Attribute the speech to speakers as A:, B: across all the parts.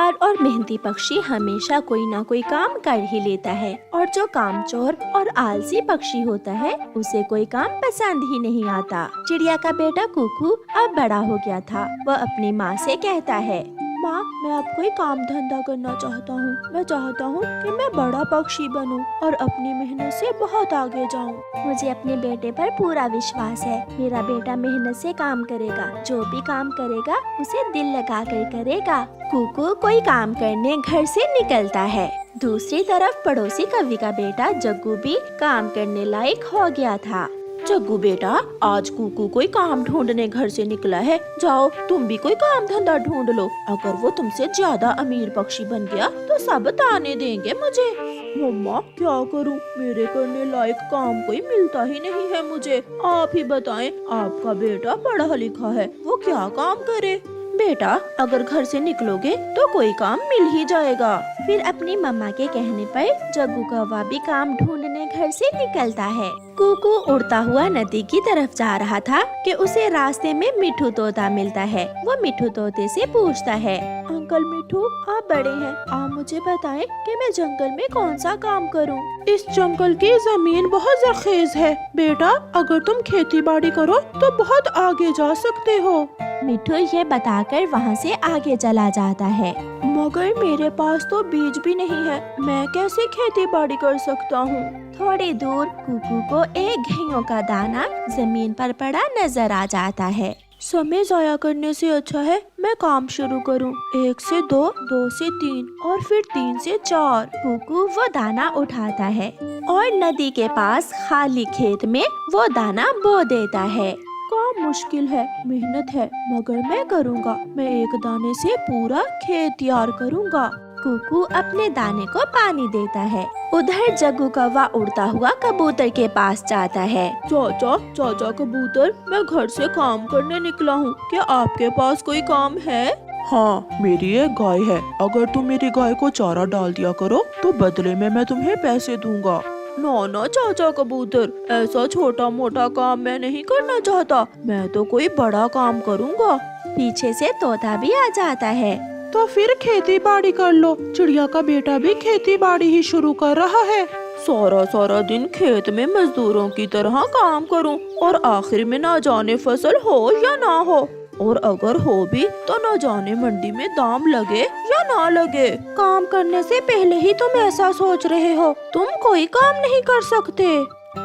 A: होशियार और मेहनती पक्षी हमेशा कोई ना कोई काम कर ही लेता है, और जो कामचोर और आलसी पक्षी होता है उसे कोई काम पसंद ही नहीं आता। चिड़िया का बेटा कुकू अब बड़ा हो गया था। वह अपनी माँ से कहता है, माँ, मैं अब कोई काम धंधा करना चाहता हूँ। मैं चाहता हूँ कि मैं बड़ा पक्षी बनूँ और अपनी मेहनत से बहुत आगे जाऊँ। मुझे अपने बेटे पर पूरा विश्वास है। मेरा बेटा मेहनत से काम करेगा, जो भी काम करेगा उसे दिल लगा कर करेगा। कुकू कोई काम करने घर से निकलता है। दूसरी तरफ पड़ोसी कवि का बेटा जग्गू भी काम करने लायक हो गया था। जग्गू बेटा, आज कुकू कोई काम ढूंढने घर से निकला है। जाओ तुम भी कोई काम धंधा ढूंढ लो। अगर वो तुमसे ज्यादा अमीर पक्षी बन गया तो सब ताने देंगे मुझे। मम्मा, क्या करूं? मेरे करने लायक काम कोई मिलता ही नहीं है मुझे। आप ही बताएं, आपका बेटा पढ़ा लिखा है, वो क्या काम करे? बेटा, अगर घर से निकलोगे तो कोई काम मिल ही जाएगा। फिर अपनी मम्मा के कहने पर जग्गू कौवा भी काम ढूंढने घर से निकलता है। कुकू उड़ता हुआ नदी की तरफ जा रहा था कि उसे रास्ते में मिठू तोता मिलता है। वो मिठू तोते से पूछता है, अंकल मिठू, आप बड़े हैं, आप मुझे बताएं कि मैं जंगल में कौन सा काम करूं?
B: इस जंगल की जमीन बहुत जरखेज है बेटा, अगर तुम खेती बाड़ी करो तो बहुत आगे जा सकते हो।
A: मिठू ये बताकर वहाँ से आगे चला जाता है।
B: मगर मेरे पास तो बीज भी नहीं है, मैं कैसे खेती बाड़ी कर सकता हूँ?
A: थोड़ी दूर कुकू को एक गेहूं का दाना जमीन पर पड़ा नजर आ जाता है।
B: समय जाया करने से अच्छा है मैं काम शुरू करूं। 1 से 2, 2 से 3 और फिर 3 से 4।
A: कुकू वो दाना उठाता है और नदी के पास खाली खेत में वो दाना बो देता है।
B: काम मुश्किल है, मेहनत है, मगर मैं करूँगा। मैं एक दाने से पूरा खेत तैयार करूँगा।
A: कुकू अपने दाने को पानी देता है। उधर जग्गू कौवा उड़ता हुआ कबूतर के पास जाता है।
B: चाचा कबूतर, मैं घर से काम करने निकला हूँ, क्या आपके पास कोई काम है? हाँ, मेरी एक गाय है, अगर तुम मेरी गाय को चारा डाल दिया करो तो बदले में मैं तुम्हें पैसे दूंगा। ना चाचा कबूतर, ऐसा छोटा मोटा काम मैं नहीं करना चाहता, मैं तो कोई बड़ा काम करूँगा।
A: पीछे से तोता भी आ जाता है।
B: तो फिर खेती बाड़ी कर लो, चिड़िया का बेटा भी खेती बाड़ी ही शुरू कर रहा है। सारा दिन खेत में मजदूरों की तरह काम करूं और आखिर में ना जाने फसल हो या ना हो, और अगर हो भी तो ना जाने मंडी में दाम लगे या ना लगे। काम करने से पहले ही तुम ऐसा सोच रहे हो, तुम कोई काम नहीं कर सकते।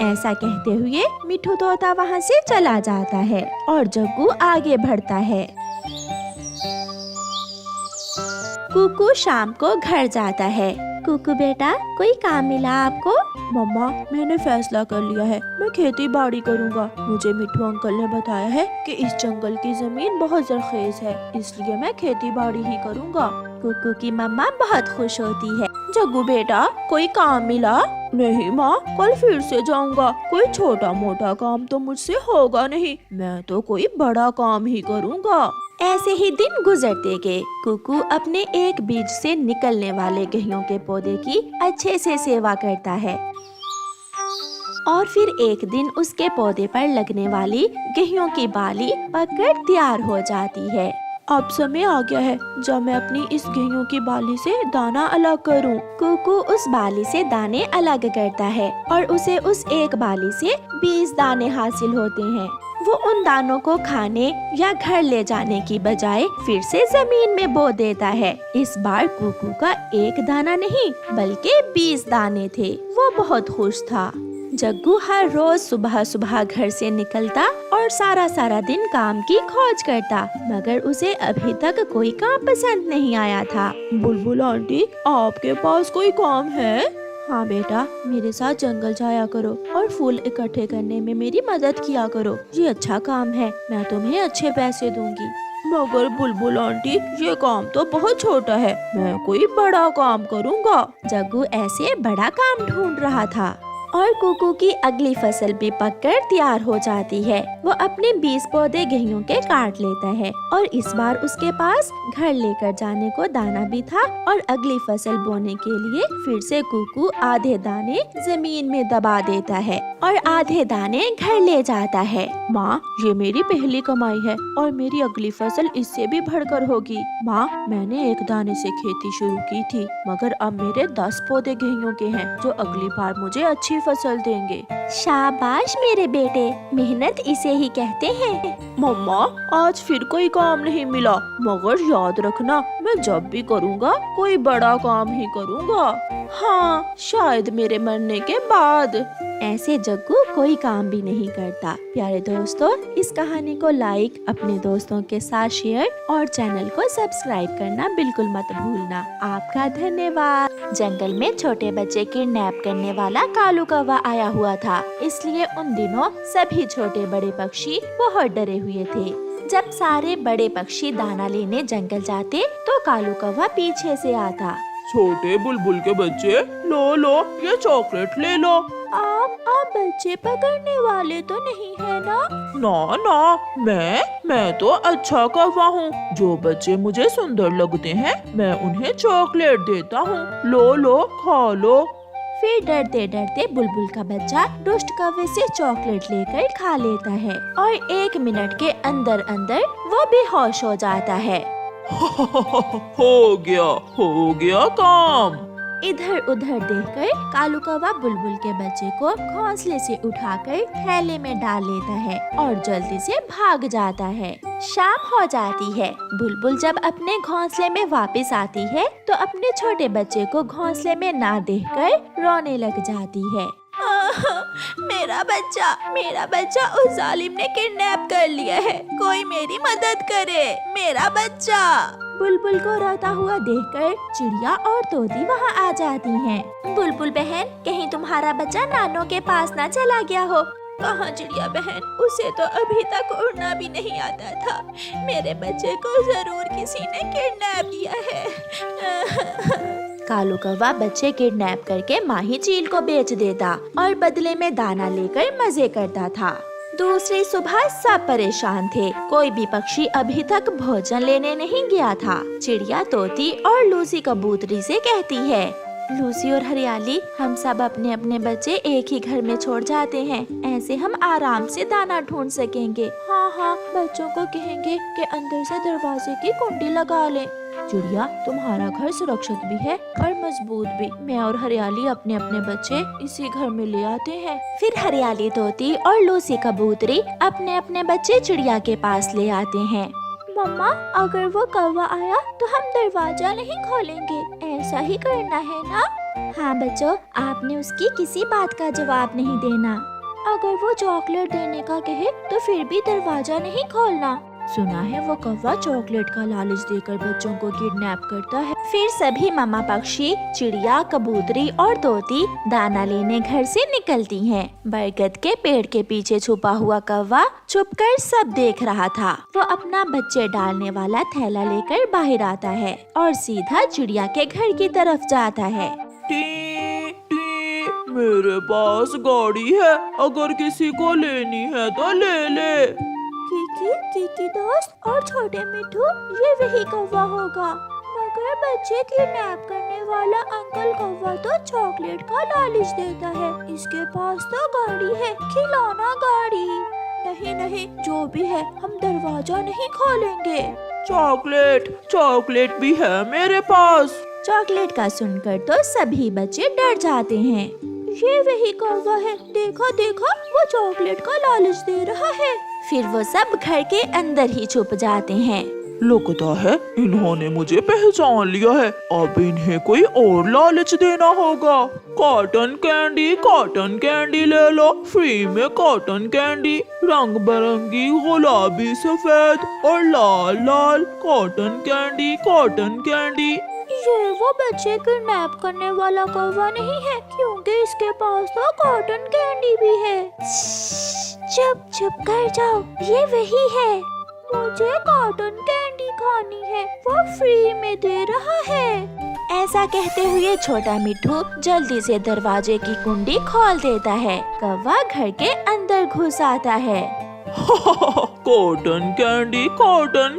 A: ऐसा कहते हुए मिठू तोता वहाँ से चला जाता है और जग्गू आगे बढ़ता है। कुकू शाम को घर जाता है। कुकू बेटा, कोई काम मिला आपको?
B: मम्मा, मैंने फैसला कर लिया है, मैं खेती बाड़ी करूँगा। मुझे मिठू अंकल ने बताया है कि इस जंगल की जमीन बहुत जरखेज है, इसलिए मैं खेती बाड़ी ही करूँगा।
A: कुकू की मम्मा बहुत खुश होती है।
B: जग्गू बेटा, कोई काम मिला? नहीं माँ, कल फिर से जाऊँगा। कोई छोटा मोटा काम तो मुझसे होगा नहीं, मैं तो कोई बड़ा काम ही करूँगा।
A: ऐसे ही दिन गुजरते गए। कुकू अपने एक बीज से निकलने वाले गेहूं के पौधे की अच्छे से सेवा करता है, और फिर एक दिन उसके पौधे पर लगने वाली गेहूं की बाली पककर तैयार हो जाती है।
B: अब समय आ गया है जब मैं अपनी इस गेहूं की बाली से दाना अलग करूं।
A: कुकू उस बाली से दाने अलग करता है और उसे उस एक बाली से 20 दाने हासिल होते हैं। वो उन दानों को खाने या घर ले जाने की बजाय फिर से जमीन में बो देता है। इस बार कुकू का एक दाना नहीं बल्कि 20 दाने थे। वो बहुत खुश था। जग्गू हर रोज सुबह सुबह घर से निकलता और सारा दिन काम की खोज करता, मगर उसे अभी तक कोई काम पसंद नहीं आया था।
B: बुलबुल आंटी, आपके पास कोई काम है?
A: हाँ बेटा, मेरे साथ जंगल जाया करो और फूल इकट्ठे करने में मेरी मदद किया करो। ये अच्छा काम है, मैं तुम्हें अच्छे पैसे दूंगी।
B: मगर बुलबुल आंटी, ये काम तो बहुत छोटा है, मैं कोई बड़ा काम करूँगा।
A: जग्गू ऐसे बड़ा काम ढूंढ रहा था। और कुकू की अगली फसल भी पककर तैयार हो जाती है। वो अपने 20 पौधे गेहूं के काट लेता है और इस बार उसके पास घर लेकर जाने को दाना भी था और अगली फसल बोने के लिए फिर से कुकू आधे दाने जमीन में दबा देता है और आधे दाने घर ले जाता है। माँ, ये मेरी पहली कमाई है और मेरी अगली फसल इससे भी बढ़कर होगी। माँ, मैंने एक दाने से खेती शुरू की थी, मगर अब मेरे 10 पौधे गेहूं के हैं जो अगली बार मुझे अच्छी फसल देंगे।
B: शाबाश मेरे बेटे, मेहनत इसे ही कहते हैं।
A: मम्मा, आज फिर कोई काम नहीं मिला, मगर याद रखना मैं जब भी करूँगा कोई बड़ा काम ही करूँगा। हाँ, शायद मेरे मरने के बाद। ऐसे जग्गू कोई काम भी नहीं करता। प्यारे दोस्तों, इस कहानी को लाइक, अपने दोस्तों के साथ शेयर और चैनल को सब्सक्राइब करना बिल्कुल मत भूलना। आपका धन्यवाद। जंगल में छोटे बच्चे किडनैप करने वाला कालू कौवा आया हुआ था, इसलिए उन दिनों सभी छोटे बड़े पक्षी बहुत डरे हुए थे। जब सारे बड़े पक्षी दाना लेने जंगल जाते तो कालू कौवा पीछे से आता।
B: छोटे बुलबुल के बच्चे, लो ये चॉकलेट ले लो।
A: आप बच्चे पकड़ने वाले तो नहीं है ना?
B: ना, मैं तो अच्छा कौवा हूँ। जो बच्चे मुझे सुंदर लगते हैं मैं उन्हें चॉकलेट देता हूँ। लो खा लो।
A: फिर डरते डरते बुलबुल का बच्चा दुष्ट कौवे से चॉकलेट लेकर खा लेता है और 1 मिनट के अंदर अंदर वो बेहोश हो जाता है।
B: हो गया काम।
A: इधर उधर देखकर कालू कौवा बुलबुल के बच्चे को घोंसले से उठाकर थैले में डाल लेता है और जल्दी से भाग जाता है। शाम हो जाती है। बुलबुल जब अपने घोंसले में वापस आती है तो अपने छोटे बच्चे को घोंसले में ना देखकर रोने लग जाती है। मेरा बच्चा उस जालिम ने किडनैप कर लिया है, कोई मेरी मदद करे, मेरा बच्चा। बुलबुल को रोता हुआ देखकर चिड़िया और तोती वहाँ आ जाती हैं। बुलबुल बहन, कहीं तुम्हारा बच्चा नानों के पास ना चला गया हो? कहाँ चिड़िया बहन, उसे तो अभी तक उड़ना भी नहीं आता था। मेरे बच्चे को जरूर किसी ने किडनैप किया है। कालू कौवा बच्चे किडनैप करके माही चील को बेच देता और बदले में दाना लेकर मजे करता था। दूसरी सुबह सब परेशान थे। कोई भी पक्षी अभी तक भोजन लेने नहीं गया था। चिड़िया तोती और लूसी कबूतरी से कहती है, लूसी और हरियाली, हम सब अपने अपने बच्चे एक ही घर में छोड़ जाते हैं, ऐसे हम आराम से दाना ढूंढ सकेंगे। हाँ, बच्चों को कहेंगे कि अंदर से दरवाजे की कुंडी लगा लें। चिड़िया, तुम्हारा घर सुरक्षित भी है और मजबूत भी। मैं और हरियाली अपने अपने बच्चे इसी घर में ले आते हैं। फिर हरियाली तोती और लूसी कबूतरी अपने अपने बच्चे चिड़िया के पास ले आते हैं। मम्मा, अगर वो कौवा आया तो हम दरवाजा नहीं खोलेंगे, ऐसा ही करना है ना? हाँ बच्चों, आपने उसकी किसी बात का जवाब नहीं देना। अगर वो चॉकलेट देने का कहे तो फिर भी दरवाजा नहीं खोलना। सुना है वो कौवा चॉकलेट का लालच देकर बच्चों को किडनैप करता है। फिर सभी मामा पक्षी, चिड़िया, कबूतरी और तोती दाना लेने घर से निकलती हैं। बरगद के पेड़ के पीछे छुपा हुआ कौवा छुपकर सब देख रहा था। वो अपना बच्चे डालने वाला थैला लेकर बाहर आता है और सीधा चिड़िया के घर की तरफ जाता है।
B: मेरे पास गाड़ी है, अगर किसी को लेनी है तो ले ले।
A: कीकी दोस्त और छोटे मिठू, ये वही कौवा होगा। मगर बच्चे किडनैप करने वाला अंकल कौवा तो चॉकलेट का लालच देता है। इसके पास तो गाड़ी है, खिलौना गाड़ी। नहीं, जो भी है हम दरवाजा नहीं खोलेंगे।
B: चॉकलेट भी है मेरे पास।
A: चॉकलेट का सुनकर तो सभी बच्चे डर जाते हैं। ये वही कौवा है, देखो वो चॉकलेट का लालच दे रहा है। फिर वो सब घर के अंदर ही छुप जाते हैं।
B: लगता है इन्होंने मुझे पहचान लिया है, अब इन्हें कोई और लालच देना होगा। कॉटन कैंडी ले लो, फ्री में कॉटन कैंडी, रंग बिरंगी गुलाबी सफेद और लाल कॉटन कैंडी।
A: ये वो बच्चे किडनैप करने वाला कौवा नहीं है, क्योंकि इसके पास तो कॉटन कैंडी भी है। चुप कर जाओ, ये वही है। मुझे कॉटन कैंडी खानी है, वो फ्री में दे रहा है। ऐसा कहते हुए छोटा मिट्ठू जल्दी से दरवाजे की कुंडी खोल देता है। कौवा घर के अंदर घुस आता है।
B: कॉटन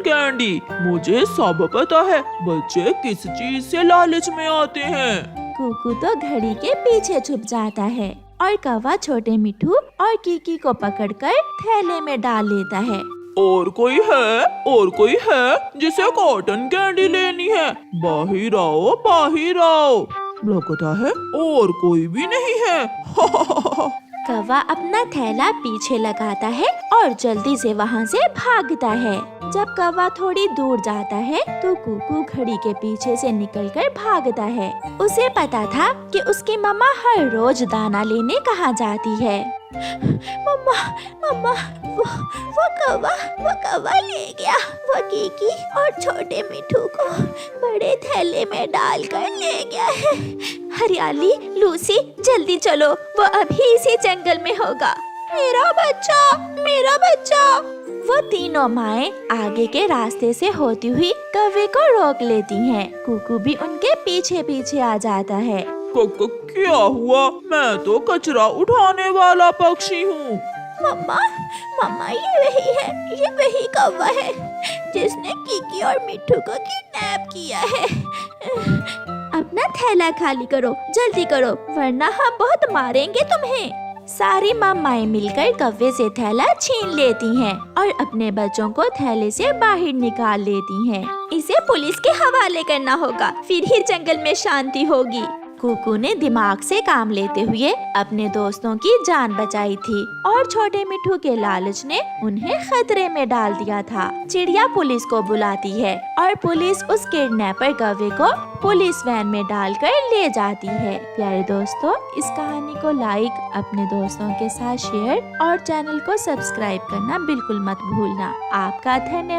B: कैंडी, मुझे सब पता है बच्चे किस चीज से लालच में आते हैं।
A: कुकू तो घड़ी के पीछे छुप जाता है और कौवा छोटे मिट्ठू और कीकी को पकड़कर थैले में डाल लेता है।
B: और कोई है जिसे कॉटन कैंडी लेनी है? बाहिर आओ। लगता है और कोई भी नहीं है।
A: कौवा अपना थैला पीछे लगाता है और जल्दी से वहाँ से भागता है। जब कौवा थोड़ी दूर जाता है तो कुकू घड़ी के पीछे से निकलकर भागता है। उसे पता था कि उसकी मम्मा हर रोज दाना लेने कहाँ जाती है। मम्मा, वो कौवा ले गया। वो कीकी और छोटे मिट्ठू को बड़े थैले में डालकर ले गया है। हरियाली, लूसी, जल्दी चलो, वो अभी इसी जंगल में होगा। मेरा बच्चा। वो तीनों माएं आगे के रास्ते से होती हुई कौवे को रोक लेती हैं। कुकू भी उनके पीछे पीछे आ जाता है।
B: क्या हुआ? मैं तो कचरा उठाने वाला पक्षी हूँ।
A: मम्मा, ये वही कौवा है जिसने कीकी और मिट्ठू को किडनैप किया है। अपना थैला खाली करो, जल्दी करो, वरना हम बहुत मारेंगे तुम्हें। सारी मामाएं मिलकर कौवे से थैला छीन लेती हैं और अपने बच्चों को थैले से बाहर निकाल लेती हैं। इसे पुलिस के हवाले करना होगा, फिर ही जंगल में शांति होगी। कुकू ने दिमाग से काम लेते हुए अपने दोस्तों की जान बचाई थी और छोटे मिट्ठू के लालच ने उन्हें खतरे में डाल दिया था। चिड़िया पुलिस को बुलाती है और पुलिस उस किडनैपर कौवे को पुलिस वैन में डालकर ले जाती है। प्यारे दोस्तों, इस कहानी को लाइक, अपने दोस्तों के साथ शेयर और चैनल को सब्सक्राइब करना बिल्कुल मत भूलना। आपका धन्यवाद।